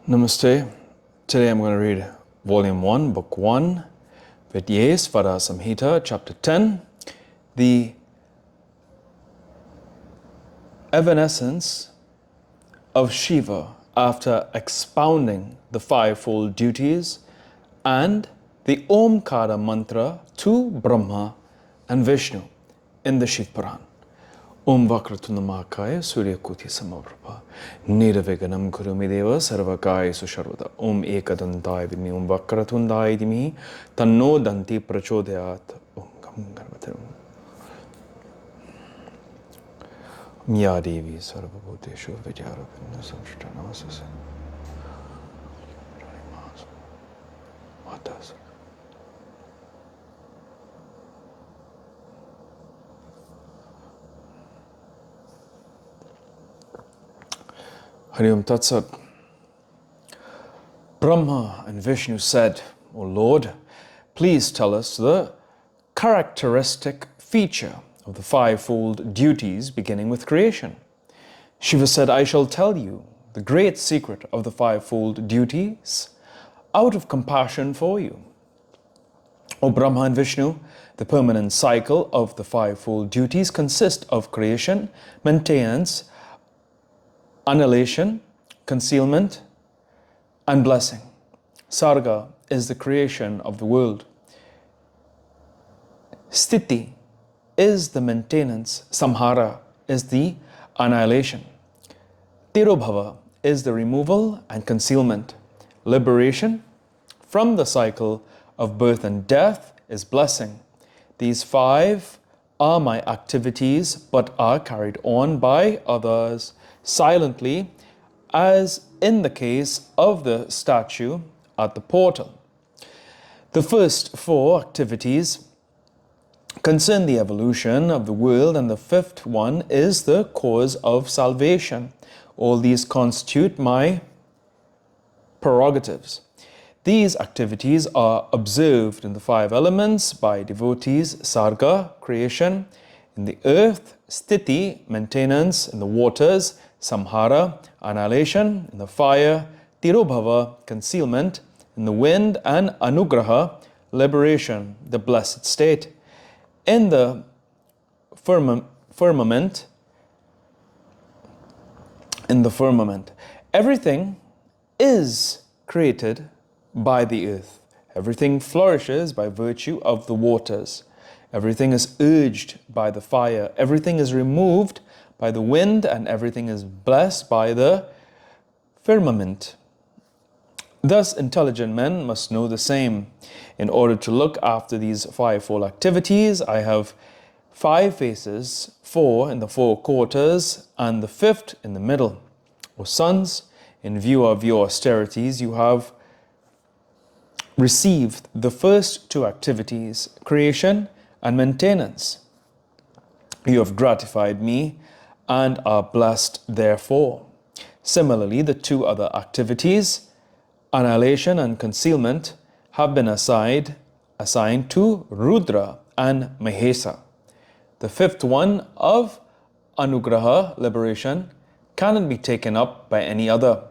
Namaste. Today I'm going to read Volume 1, Book 1, Vidyesvara Samhita, Chapter 10, the evanescence of Shiva after expounding the fivefold duties and the Omkara mantra to Brahma and Vishnu in the Shiv Puran. Om Vakratundamākaya Suryakuti Samavrabha Niraviganam Kurumideva Sarvakaya Susharvada Om Ekadantāya Vidmi Om Vakratundāya Dhimhi Tanno Danti Prachodayat Om Gam Garvataram Om Ya Devi Sarvabhuteshu Vidyarabhinna Samshita Namasase Matas. Hariom Tatsat. Brahma and Vishnu said, O Lord, please tell us the characteristic feature of the fivefold duties beginning with creation. Shiva said, I shall tell you the great secret of the fivefold duties out of compassion for you. O Brahma and Vishnu, the permanent cycle of the fivefold duties consists of creation, maintenance, annihilation, concealment, and blessing. Sarga is the creation of the world. Sthiti is the maintenance. Samhara is the annihilation. Tirobhava is the removal and concealment. Liberation from the cycle of birth and death is blessing. These five are my activities but are carried on by others silently, as in the case of the statue at the portal. The first four activities concern the evolution of the world, and the fifth one is the cause of salvation. All these constitute my prerogatives. These activities are observed in the five elements by devotees: Sarga, creation; in the earth, Sthiti, maintenance; in the waters, Samhara, annihilation; in the fire, Tirobhava, concealment; in the wind, and Anugraha, liberation, the blessed state; in the firmament, everything is created by the earth. Everything flourishes by virtue of the waters. Everything is urged by the fire. Everything is removed by the wind, and everything is blessed by the firmament. Thus, intelligent men must know the same. In order to look after these fivefold activities, I have five faces, four in the four quarters, and the fifth in the middle. O sons, in view of your austerities, you have received the first two activities, creation and maintenance. You have gratified me and are blessed therefore. Similarly, the two other activities, annihilation and concealment, have been assigned to Rudra and Mahesa. The fifth one of Anugraha, liberation, cannot be taken up by any other.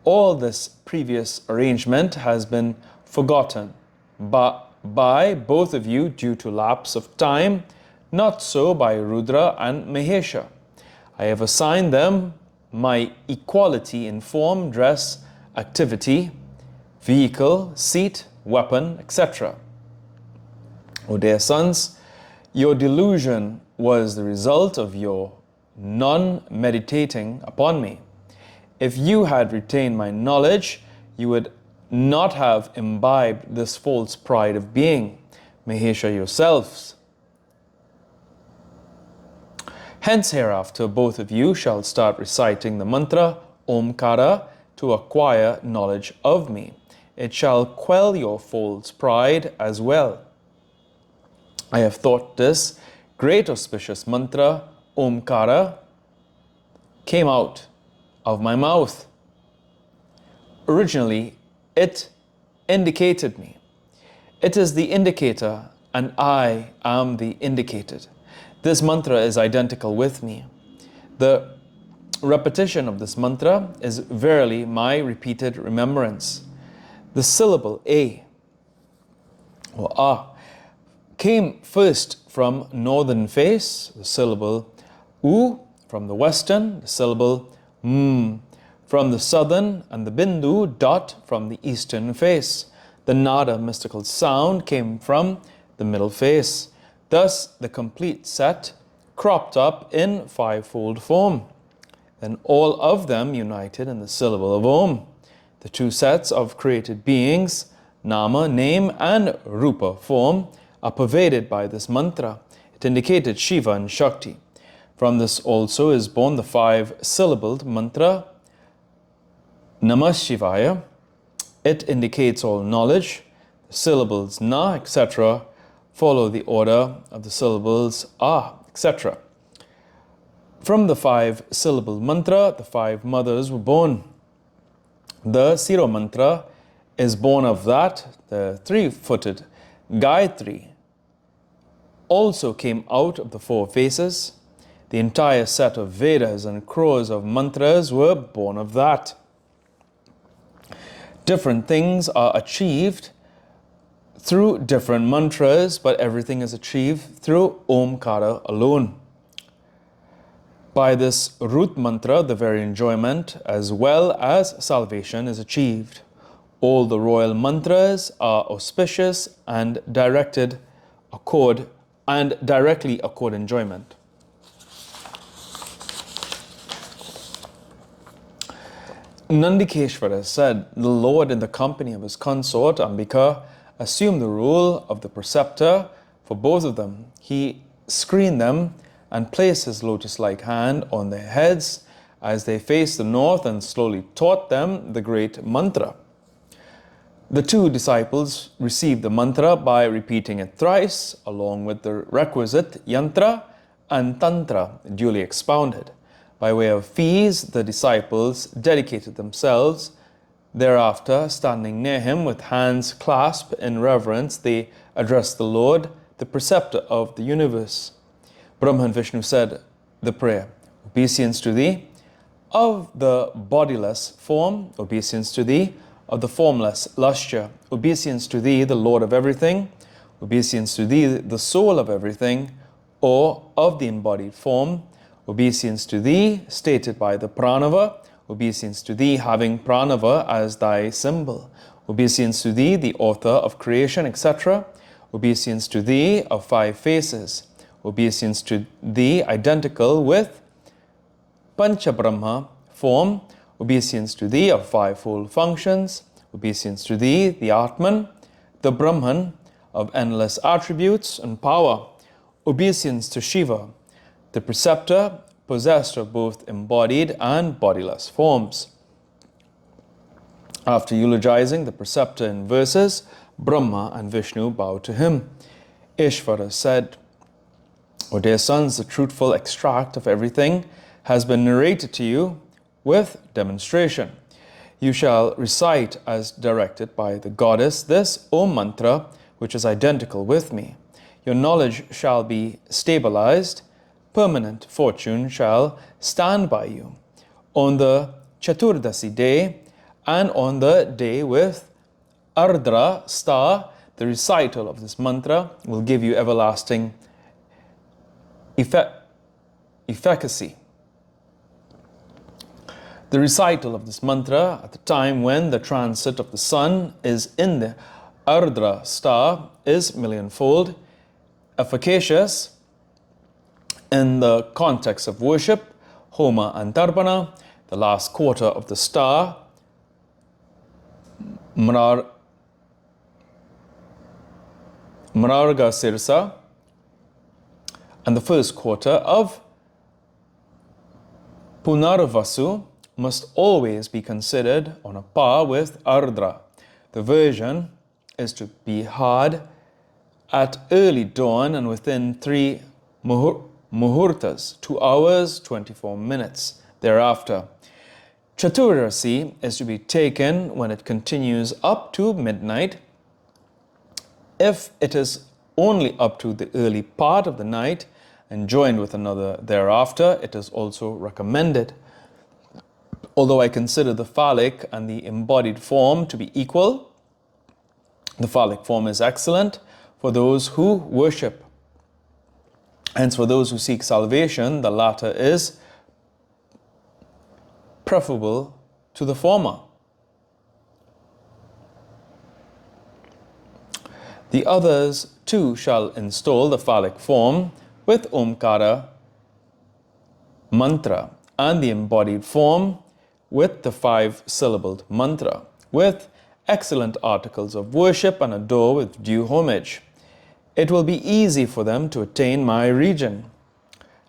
All this previous arrangement has been forgotten by both of you due to lapse of time, not so by Rudra and Mahesha. I have assigned them my equality in form, dress, activity, vehicle, seat, weapon, etc. O dear sons, your delusion was the result of your non-meditating upon me. If you had retained my knowledge, you would not have imbibed this false pride of being, Mahesha yourselves. Hence hereafter both of you shall start reciting the mantra Omkara to acquire knowledge of me. It shall quell your false pride as well. I have thought this great auspicious mantra Omkara came out of my mouth. Originally, it indicated me. It is the indicator, and I am the indicated. This mantra is identical with me. The repetition of this mantra is verily my repeated remembrance. The syllable A or A came first from northern face, the syllable U from the western, the syllable M from the southern, and the Bindu dot from the eastern face. The Nada mystical sound came from the middle face. Thus, the complete set cropped up in fivefold form. Then all of them united in the syllable of Om. The two sets of created beings, Nama, name, and Rupa, form, are pervaded by this mantra. It indicated Shiva and Shakti. From this also is born the five-syllabled mantra, Namah Shivaya. It indicates all knowledge. The syllables Na, etc. follow the order of the syllables Ah, etc. From the five-syllable mantra, the five mothers were born. The Siro mantra is born of that. The three-footed Gayatri also came out of the four faces. The entire set of Vedas and crores of mantras were born of that. Different things are achieved through different mantras, but everything is achieved through Omkara alone. By this root mantra, the very enjoyment as well as salvation is achieved. All the royal mantras are auspicious and directly accord enjoyment. Nandikeshvara said, the Lord in the company of his consort Ambika assumed the role of the preceptor for both of them. He screened them and placed his lotus-like hand on their heads as they faced the north and slowly taught them the great mantra. The two disciples received the mantra by repeating it thrice, along with the requisite yantra and tantra duly expounded. By way of fees, the disciples dedicated themselves. Thereafter, standing near him with hands clasped in reverence, they addressed the Lord, the preceptor of the universe. Brahma and Vishnu said the prayer, obeisance to thee, of the bodiless form, obeisance to thee, of the formless lustre, obeisance to thee, the Lord of everything, obeisance to thee, the soul of everything, or of the embodied form, obeisance to thee, stated by the pranava, obeisance to thee, having pranava as thy symbol, obeisance to thee, the author of creation, etc., obeisance to thee of five faces, obeisance to thee, identical with Panchabrahma form, obeisance to thee of fivefold functions, obeisance to thee, the Atman, the Brahman of endless attributes and power, obeisance to Shiva, the preceptor, possessed of both embodied and bodiless forms. After eulogizing the preceptor in verses, Brahma and Vishnu bowed to him. Ishvara said, O dear sons, the truthful extract of everything has been narrated to you with demonstration. You shall recite as directed by the goddess this Om mantra, which is identical with me. Your knowledge shall be stabilized. Permanent fortune shall stand by you. On the Chaturdasi day and on the day with Ardra star, the recital of this mantra will give you everlasting efficacy. The recital of this mantra at the time when the transit of the sun is in the Ardra star is millionfold efficacious in the context of worship, Homa and Tarpana, the last quarter of the star, Mararga Sirsa, and the first quarter of Punarvasu must always be considered on a par with Ardra. The version is to be hard at early dawn and within 3 muhurtas, 2 hours, 24 minutes thereafter. Chaturdasi is to be taken when it continues up to midnight. If it is only up to the early part of the night and joined with another thereafter, it is also recommended. Although I consider the phallic and the embodied form to be equal, the phallic form is excellent for those who worship. Hence, for those who seek salvation, the latter is preferable to the former. The others too shall install the phallic form with Omkara mantra and the embodied form with the 5-syllabled mantra, with excellent articles of worship and adore with due homage. It will be easy for them to attain my region.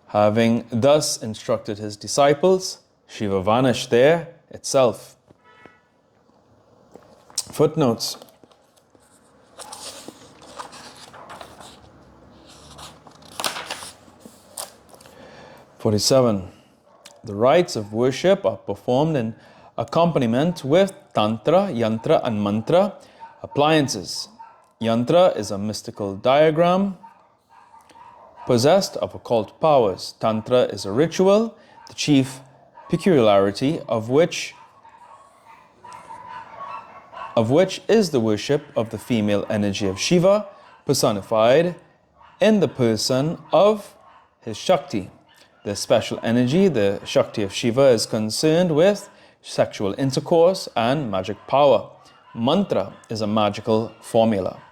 Having thus instructed his disciples, Shiva vanished there itself. Footnotes. "47. The rites of worship are performed in accompaniment with tantra, yantra and mantra appliances. Yantra is a mystical diagram possessed of occult powers. Tantra is a ritual, the chief peculiarity of which is the worship of the female energy of Shiva, personified in the person of his Shakti. This special energy, the Shakti of Shiva, is concerned with sexual intercourse and magic power. Mantra is a magical formula."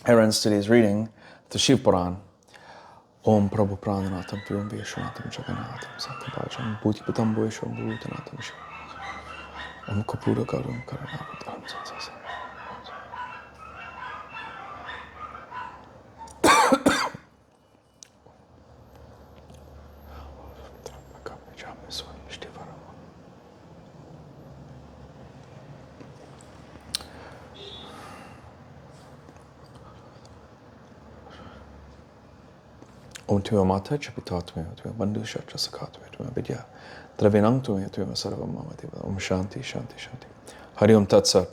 Here ends today's reading, the Shiv Puran. Om Prabhu Prananatham Vyom Veshwanatham Jaganatham Sankapacham Bhutipatam Boishwam Bhutanatham Shiv. Om Kapura Karum Karanavatam Satsasa. Om Tua Mata Chapitatme, Tua Bandhu Shatra Sakatme, Tua Vidya, Dravinang Tua Sarvam Mamati, Om Shanti, Shanti, Shanti. Hari Om Tat Sat.